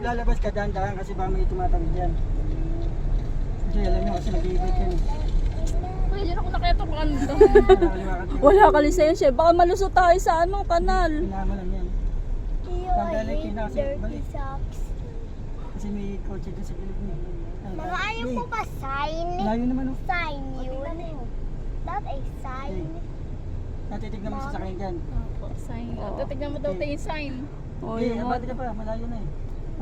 lalabas ka dahan-dahan kasi baka may tumatawid dyan. Hindi, alam nyo kasi nag-iibig yan. Ay, yun ako nakayatukan dito. Nakaliwa ka. Wala ka lisensya. Baka malusot tayo sa kanal. Pinama lang yan. Ew, I Tanggalin hate kinasi, dirty balik. socks. Kasi may kotse doon sa gilid niya. Mga ayaw po ba sign? Layo naman oh. Sign yun. That a sign. Natitignan mo sa sasakyan dyan. Opo, sign. O, tignan mo daw tayo yung sign. O, Hindi, yung abante ka pa. Malayo na eh.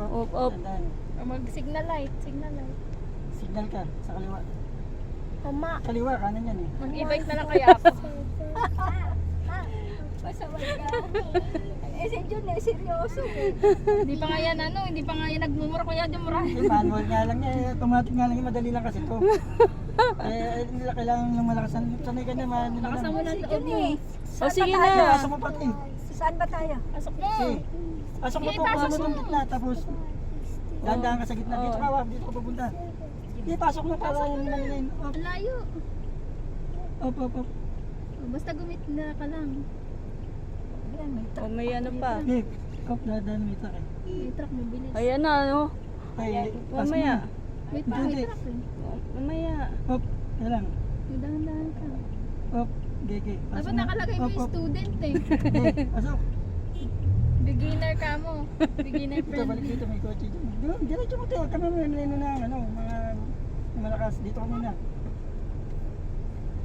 Op. Tandaan. O, mag-signal light. Signal light. Signal ka sa kaliwa. Mama. Kaliwa, kanan yan eh. Mag-e-bike na lang kaya ako. Pasaway ka. Eh, si Jun eh, seryoso eh. Hindi pa nga yan hindi pa nga yan nagmumura kuya Jumra. Eh, manual nga lang eh. Automatic nga lang eh. Madali lang kasi ito. Hindi nila kailangan ng malakas. Sanay ka naman. Nakasan mo na ang loob eh. O sige Ay, na. asok mo pati. Saan ba tayo? Pasok mo. Si. Asok mo Sige, po. pasok Pasok mo mo. gitna. Tapos, dahan-dahan ka sa gitna. Dito ka, wag. Dito ka pupunta. Hindi, pasok mo para yung maninayin. Op, Ang layo. op, op, op. O, basta gumit na ka lang. O, may ano pa. Hindi, op, dahan may truck eh. May truck mo bilis. Ayan na, ano. Ay, Mamaya. Wait pa, may truck eh. Mamaya. Op, yan lang. May dahan-dahan ka. Op, gege. Dapat nakalagay mo yung student eh. Hindi, pasok. Beginner ka mo. Beginner Dito, friend. balik dito, may kotse dito. Doon, diretso mo tayo. Huwag ka mamimilino na, mga malakas. Dito ka muna.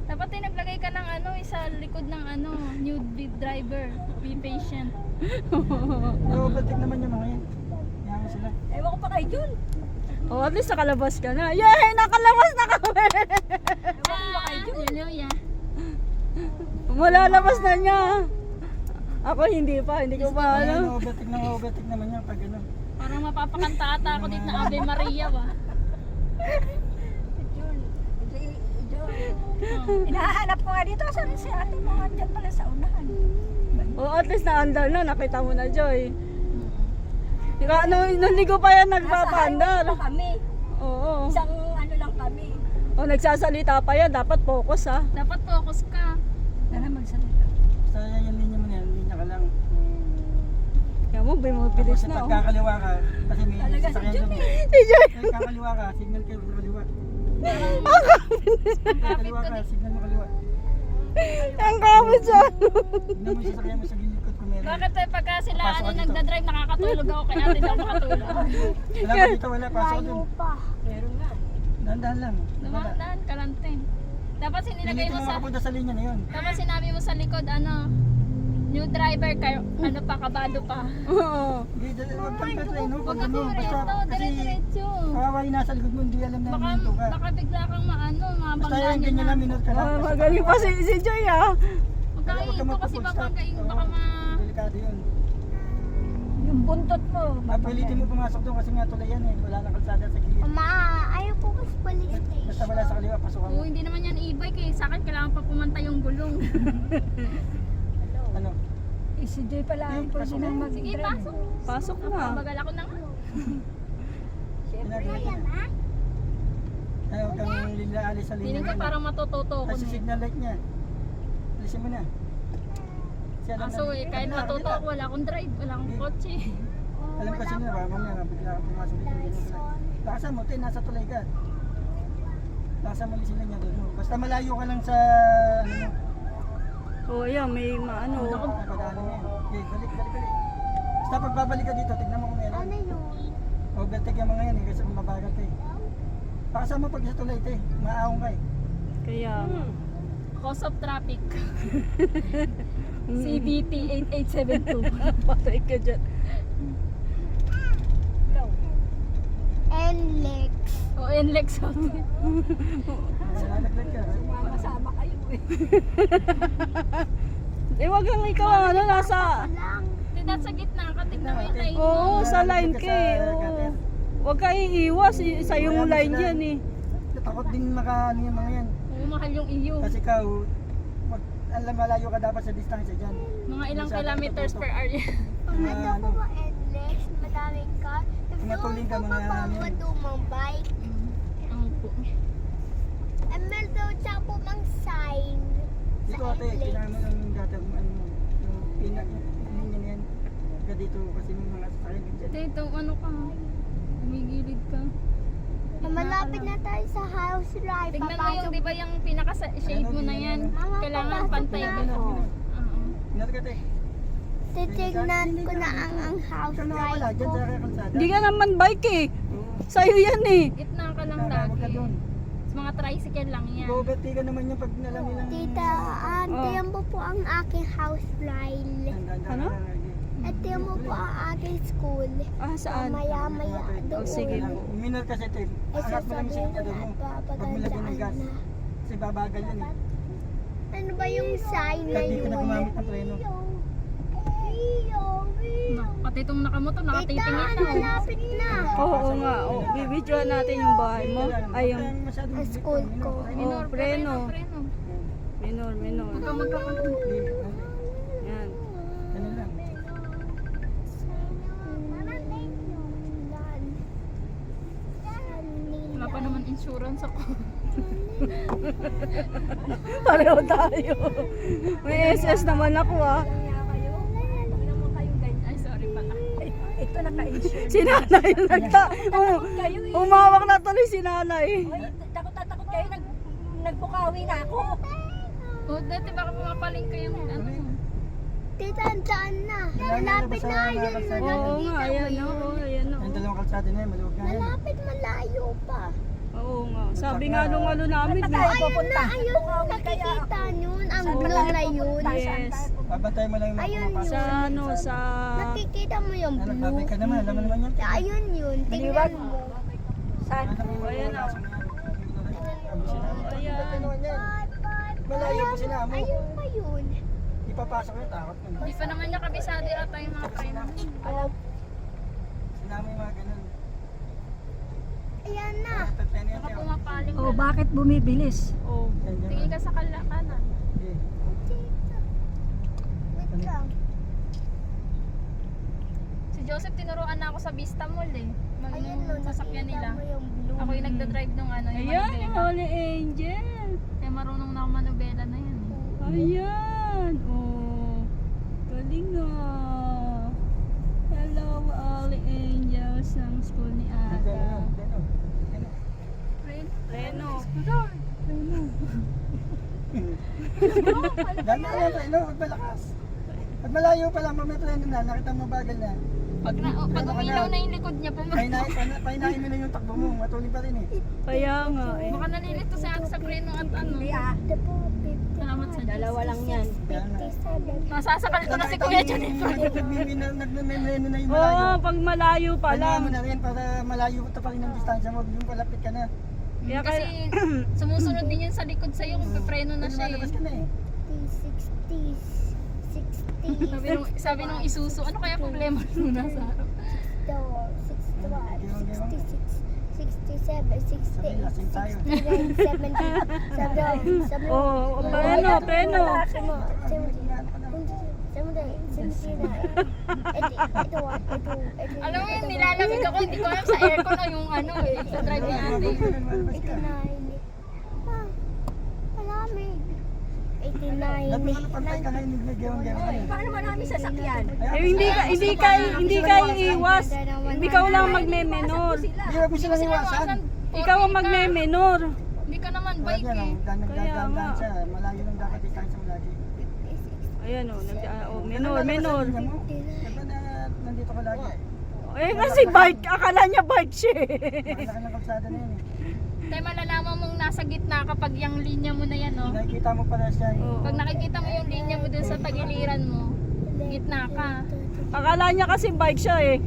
Dapat ay naglagay ka ng sa likod ng nude driver. Be patient. Overtake naman yung mga yan. Kaya mo sila. Ewan ko pa kay Jun. O, at least nakalabas ka na. Yay! Nakalabas na kami! Hallelujah. Malalabas na niya. Ako hindi pa. Hindi ko pa Ayan, ano. overtake naman yan pag ano. Parang mapapakanta ata ako dito na Ave Maria ba? Jun. Hinahanap ko nga dito. Saan si ate mo? Andyan pala sa unahan. O, at least naandar na. Nakita mo na, Joy. Nung ligo pa yan nagpapaandar. Nasa highway pa kami. Oo. Isang ano lang kami. O, nagsasalita pa yan. Dapat focus, ha. Dapat focus ka. Tara magsalita. Basta yung linya mo na yan, linya ka lang. Kaya mo, bumubilis Tapos na, oh. pagkakaliwa ka, kasi may Talaga si sasakyan Jun dyan. Si Joy. Pagkakaliwa ka, signal kayo sa kaliwa. Pagkakaliwa ka, signal mo kaliwa. Ang kapit siya. Tignan mo yung sasakyan mo sa gilid ko kung meron. Bakit pagka sila Pasok ka dito. nagdadrive nakakatulog ako kaya hindi ako makatulog. Wala ka dito, wala. Pasok Layo dun. pa. Meron nga. Dahan-dahan lang. Wala. Dumaan kalanteng. Dapat sinilagay Pilitin mo mo sa makapunta sa linya na yun. Tapos sinabi mo sa likod new driver kayo, kabado pa. Oo. Hindi, huwag kang patrain, Huwag huwag ka mo. Basta, kurento, kasi dire-diretso. kawawa yung nasa likod mo, hindi alam na Baka, minto ka. baka bigla kang Basta mabanggaan yung ganyan lang, minut ka lang. Magaling pa si Joy, ha. Huwag kang Huwag ka iinto kasi magpa-full stop. baka Oo, ma... delikado yun. Yung buntot mo. Pilitin mo pumasok doon kasi nga tulay yan eh. Wala nang kalsada sa gilid. Mama, ayaw po mas balik Basta station. wala sa kaliwa, pasukan mo. Oo, hindi naman yan e-bike eh. Sa akin kailangan pa pumanta yung gulong. Ano? Eh, si Joy pala ang pwede pasok nang na. mag-drive. Sige, pasok. Pasok na. Bagal ako na nga. Ginagawa ko na. Ay, huwag kang lilaalis sa linya. Feeling ko parang matututo ako Kasi na. signal light niya. Alisin mo na. Siya lang Kaso eh, kahit matuto ako, wala akong drive, wala akong kotse. Alam kasi nila, baka mamaya bigla ka pumasok dito. Lakasan mo, tayo nasa tulay ka. Lakasan mo lisin lang niya doon. Basta malayo ka lang sa ano mo. Oo, yan. May maano. Padaanan mo yan. Okay, balik. Basta pagbabalik ka dito, tignan mo kung meron. Ano yun? Overtake yung mga yan eh, kasi mabagal ka eh. Lakasan mo pag sa tulay ka eh, maaahong ka eh. Kaya, Cause of traffic. CBT 8872. patay ka dyan. And legs. O NLEX. Malalaglag ka. Kasama kayo eh. Eh, wag kang ikaw, ano, nasa... Lang. Hindi nasa gitna ka, tignan mo yung line. Oo, sa line Malalaglag ka sa eh. Oo. gutter. Huwag ka iiwas. Sa yung Wala line sila. yan eh. Takot din ano yung mga yan. Oo, mahal yung EU. Kasi ikaw, alam malayo ka dapat sa distansya dyan. Mga ilang Masyadong kilometers per tututok. hour yan. Pag Mga ito ano, po and legs, madaming car. Tumatuling ka, mga ano yan. dumang bike. Ang po. And meron daw siya po mang sign. Dito ate, kailangan mo ng data mo, ano mo, yung pinak, yun yan. dito kasi may mga sasakyan dyan. Dito, ano ka? Umigilid ka. Malapit na tayo sa house ride. Tignan mo yung, di ba yung pinaka-shade mo na yan? Kailangan pantay na ba? ako. Oo. Ingat ka, te. Titignan ko na ang house Kami wala, ride dyan ko. sa kalsada. Hindi ka naman bike eh. Oo. Sa'yo yan eh. Gitna ka lang Tawag ka lagi. doon. Sa mga tricycle lang yan. Bobati ka naman yung pag nalam nilang... Tita, tiyan mo po ang aking house ride. Ano? At tiyan mo po ang aking school. Ah, saan? Maya-maya doon. Oh, sige po. Minor kasi, te. Ay, Angat mo lang yung sasabihin ko sinyador na mo. at Pag mo lagyan ng gas. papagandaan na. Kasi babagal yan eh. Ano ba yung sign na Kaya di ka na yun? gumamit ng preno. No, pati itong nakamoto, Tita, nakatitingin na. malapit na. Oo nga. Oh, bibidyoan natin yung bahay mo. Ay, yung Ang school ko. oh, preno. Preno. Minor. Huwag kang magkakaroon. Yan. Ganun lang. Wala pa naman insurance ako. Pareho tayo. May SS naman ako ah. Ay, sorry pala. Ito naka-insure. Si nanay yung umawak na tuloy si nanay. Takot kayo, nagbukawi na ako. O, dati baka pumapaling kayong ano. Tita, andaan na. Malapit na yun. Oo nga, ayan o. Ayan o. Yung dalawang kalsada na yan, maluwag na yan. Malapit, malayo pa. Oo nga. Sabi nga nung ano namin. Ayun na, ayun. Nakikita yun. Ang blue na yun. Yes. Babantay mo lang yung mga Ayun pumapasok. Sa ano, sa... Nakikita mo yung Ano, blue. babay ka naman, alam mo naman yun. Ayun yun. Tingnan mo. Saan? Ayan o. Ayan. Malayo po sila mo. Ayun pa yun. Ipapasok yung takot mo. Hindi pa naman niya kabisado yata yung mga preno. Sinama yung mga ganun. Ayan na. Tatlan yan Baka tayo. pumapaling Oh, ka. bakit bumibilis? Oh. Tingin ka sa kanan. Tita. Wait lang. Si Joseph tinuruan na ako sa Vista Mall eh. Ayun no, Sasakyan nakikita nila. mo yung blue. Ako yung nagdadrive nung ano, yung Ayan, yung manubela. Holy Angel. Kaya marunong na ako manubela na yan eh. Ayan. Oh. Galing ah. Hello, Holy Angels ng school ni Aga. Reno. Dami na yan, Reno, huwag malakas. Pag malayo pa lang, may treno na, nakita mo bagal na. Pag umilaw na yung likod niya, Painahin mo na yung takbo mo, matuloy pa rin eh. Kaya nga eh. baka nalilito sa ako sa preno at ano. Ito po, 50. Salamat sa Diyos. Dalawa lang yan. 57. Nasasakal ko na si Kuya Jennifer. Nagmimino na yung Oo, malayo. pag malayo pa Kailangan lang. mo na rin para malayo pa pa rin ang distansya mo, yung palapit ka na. Kaya Kasi sumusunod din yun sa likod sa'yo kung pipreno na siya Lumalabas ka eh. na eh. 60, 60, Sabi nung isuso, ano kaya problema nung nasa harap? 67, 68, 69, 70, Oo, preno. Alam mo yun, nilalamig ako, hindi ko alam sa aircon o yung ano eh, sa drive ni ate. Lumalabas ka. Malamig. Lahat mo na pantay ka ngayon, nagagawang-gawang ka na. Paano marami sasakyan? Eh, hindi ka iiwas. Ikaw lang magme-menor. Hindi, wag mo silang iwasan. Ikaw ang magme-menor. Hindi ka naman Wala bike yan, eh. nagdadaan siya. Malayo lang dapat distansya mo lagi. Ayan o, menor. Diba na nandito ka lagi? Eh kasi bike, akala niya bike siya eh. Malaki ng kalsada na yan eh. Tayo malalaman mong nasa gitna kapag yung linya mo na yan oh. Nakikita mo pala siya eh. Oo. Pag nakikita mo yung linya mo dun sa tagiliran mo, gitna ka. Akala niya kasi bike siya eh.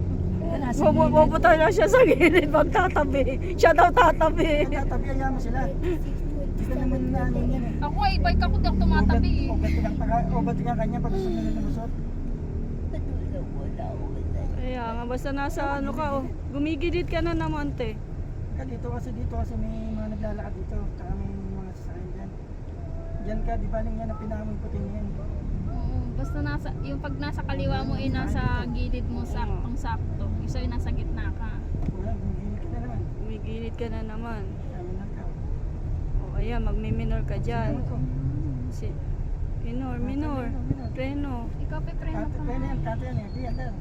Pupunta na siya sa gilid magtatabi. Siya daw tatabi. Tatabihan mo sila. Hindi ka naman namin yan eh. Ako ay bike ako daw tumatabi eh. Obati ka kanya pag gusto nila lumusot. Kaya nga, basta nasa ano ka oh. Gumigidit ka na naman te. Dito kasi may mga naglalakad dito. Tsaka may mga sasakyan dyan. Diyan ka, di ba lang yan ang pinamon putin yan. Oo, basta yung pag nasa kaliwa mo ay nasa gilid mo, saktong sakto. Yung sa'yo nasa gitna ka. Wala, bumili ka na naman. Gumigilid ka na naman. Sabi lang ka. O ayan, magme-minor ka dyan. Minor. Preno. Ikaw pipreno ka. Kate yan, kate yan eh. Di yan lang.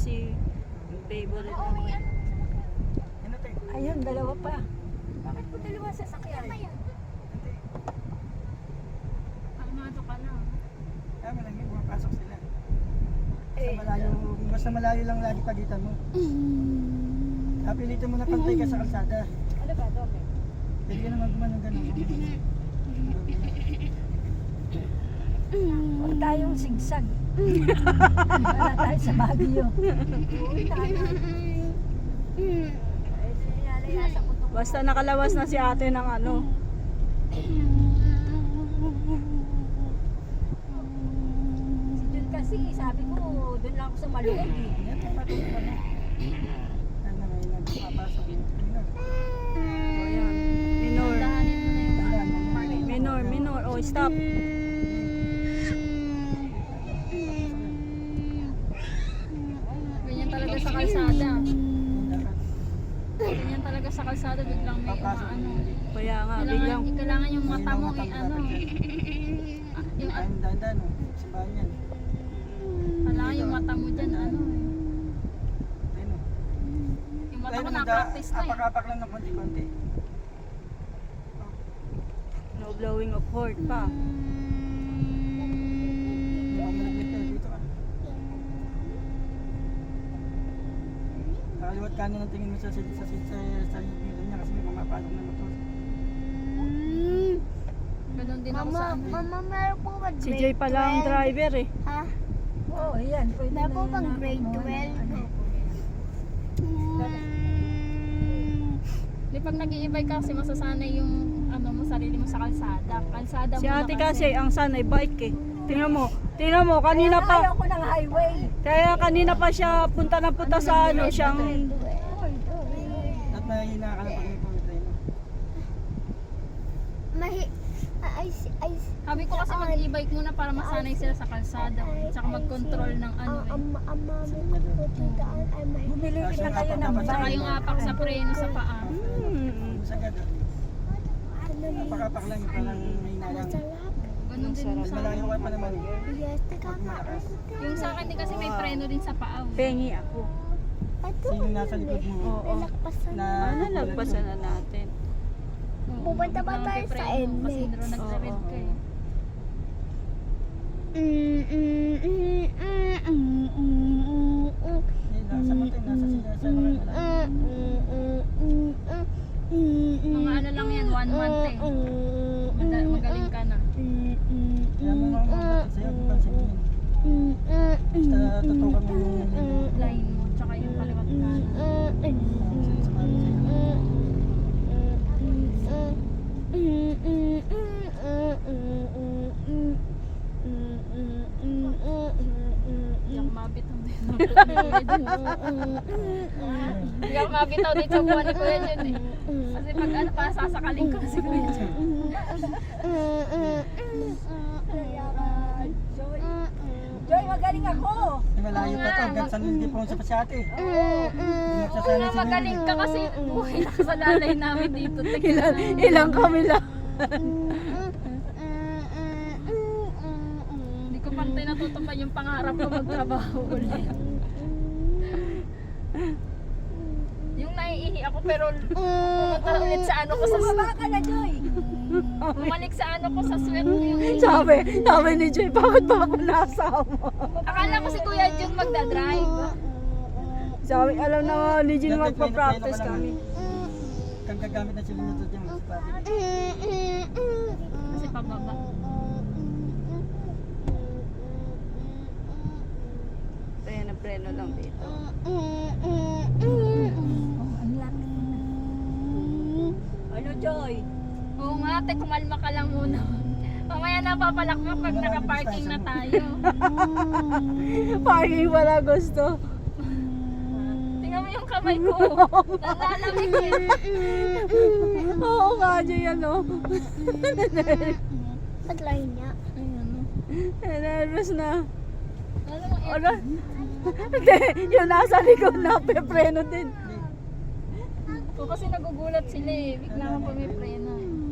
kasi yung favorite Oo, mo. may ano. Ano te? Ayun, dalawa pa. Bakit po dalawa sasakyan? Kalmado ka lang. Kaya mo lang yun, pumapasok sila. Basta malayo lang lagi pagitan mo. Pilitin mo na pantay ka sa kalsada. Ano ba ito? Okay. Pwede ka naman gumanong gano'n. Huwag tayong sigsag. Wala tayo sa Baguio. Uy, tayo. Ay, nilalaya ko itong... Basta nakalawas na si ate ng ano. Si Jun kasi, sabi ko, doon lang ako sa Maluwag eh. Yan, pumapasok ka na. Ano, may nagpapasok. O yan. Minor. Dahanin mo na yung Minor, minor. O, stop. ganyan talaga sa kalsada. Ganyan talaga sa kalsada, biglang may ano. Kaya nga, biglang. Kailangan yung mata mo ano. Yung Ayun, dandan, no? Simbahan yan. kailangan yung mata mo dyan ano. Ayun, no? Yung mata ko Ayun, na-practice na eh. apak-apak lang ng konti-konti. No blowing of horn pa. Hindi ako malaglit ka, dito ka. Kakaliwat kanan ang tingin mo sa hilo niya kasi may pumapasok na motor. Ganun din ako sa ano. Mama, meron po ba Si Jay pala ang driver eh. Ha? Oo, ayan. Pwede Meron po na bang yun. grade Oo, 12? ano. Di pag nag-i-bike kasi masasanay yung ano mo, sarili mo sa kalsada. Kalsada Si mo na ate kasi ang sanay bike eh. Tingnan mo, kanina Ayaw pa. ko ng highway. Kaya kanina pa siya punta na punta sa ano, siyang At mahina ka na pag may pumitrain. Sabi ko kasi mag-e-bike muna para masanay sila sa kalsada. Tsaka mag-control ng ano eh. Bumili rin na kayo ng Tsaka bike. yung apak sa preno sa paa. Sagad. Apak-apak lang, parang mahina lang. Ganun din yung Mas sa malayo ka pa naman. Yung sa akin din kasi may preno din sa paa. pengi ako. Kasi yung nasa likod mo. Oo. Na Nalagpasan na natin. Pupunta ba tayo sa Enmex? Kasi doon nagre-red ka eh. Nasa motor, nasa sila sa mga Mga ano lang yan, 1 month eh. Magaling ka na. Kaya mo mga mga sa'yo, di pansin mo yun. Basta tutukan mo yung Line mo, tsaka yung kaliwat kanan. sinasabi sa'yo. Hindi ako mabitaw din. Hindi ako mabitaw din sa buwan ni Kuya Jun eh. Kasi pag ano pa, sasakaling ko si Kuya Jun. Joy, magaling ako. Malayo pa to, hanggang San Luis de Ponce pa si ate. Hindi magsasanay Kaya si magaling Lily. ka kasi buhay na sa lalay namin dito. Ilang kami lang. Hindi ko pantay natutupan yung pangarap ko magtrabaho ulit. Yung naiihi ako pero pumunta ulit sa ano ko sa Bumaba ka na, Joy. bumalik sa ano ko sa sweat yung Sabi ni Jay, bakit ba ako nasama? akala ko si Kuya Jun magdadrive. Sabi, alam na nga ni Jin magpa-practice kami. Kang gagamit na sila nito dyan, mas pati. Kasi pababa. Preno lang dito. Ang laki. Ano, Joy? Oo nga, ate, kumalma ka lang muna. Mamaya napapalakpak pag naka-parking na tayo. Parking wala gusto. Tingnan mo yung kamay ko. Nalalamig eh. Oo nga, Jay, ano. Paglahin niya. Nervous na. Alam mo, Ano? Hindi, yung nasa likod na, pepreno din. kasi nagugulat sila eh. Bigla ka pa may preno eh. Hindi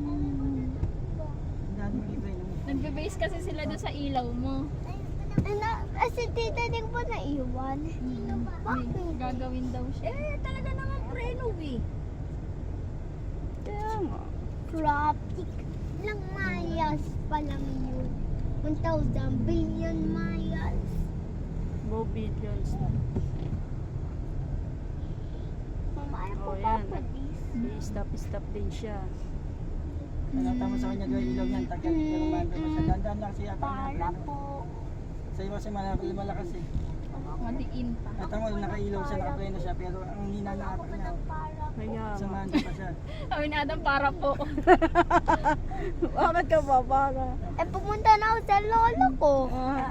natin mag-ibay naman. Nagbe-base kasi sila doon sa ilaw mo. Si tita din po naiwan. May gagawin daw siya. Eh, talaga naman preno eh. Kaya nga. Traffic lang miles pa lang yun. 1,000 billion miles. Go billions na. Mama, ayaw ko Oh, yan. papadis. May stop din siya. Tama sa kanya, gawin ilaw niyan, tagal. Pero maanda pa siya. Dandan lang siya. Para po. Sa iba kasi malakas eh. Madiin pa. At ang nakailaw siya, nakapreno siya. Pero ang hina na apak niya. Kaya Sa nga. maanda pa siya. Sabi ni Adam, para po. Bakit ka ba para? Eh, pumunta na ako sa lolo ko.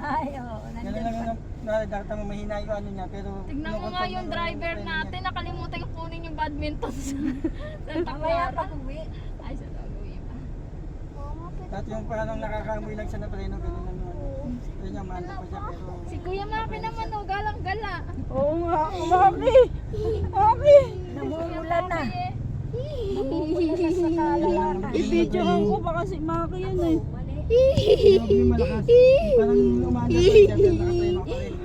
Ay, oo. Ganun Nandyan lang pa. yung nakakita mo mahina yung ano niya. Pero Tignan mo nga yung driver natin, nakalimutan yung kunin yung badminton sa Santa Mamaya Clara. pa uwi. Ay, sa Taguig pa. Mama, at yung parang nakakamoy lang siya na preno. Ganun lang yun. Kaya niya, maanda pa siya. Pero Si Kuya Maki naman, oh, galang-gala. Oo nga. Maki! Maki! Namumulan na. Eh, Namumulan na sa kalalakan. I-videohan ko baka si Maki yan eh. Huwag yung malakas. Parang umaanda pa siya. Pero nakapreno ka rin.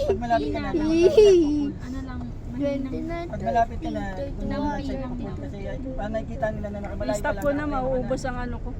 Pag malapit ka na, ano lang, 20 na. pag malapit ka na, doon na lang siya ipupul. Kasi parang nakikita nila na nakamalayo pa I-stop lang. ko na, nakapreno ka mauubos ang ano ko.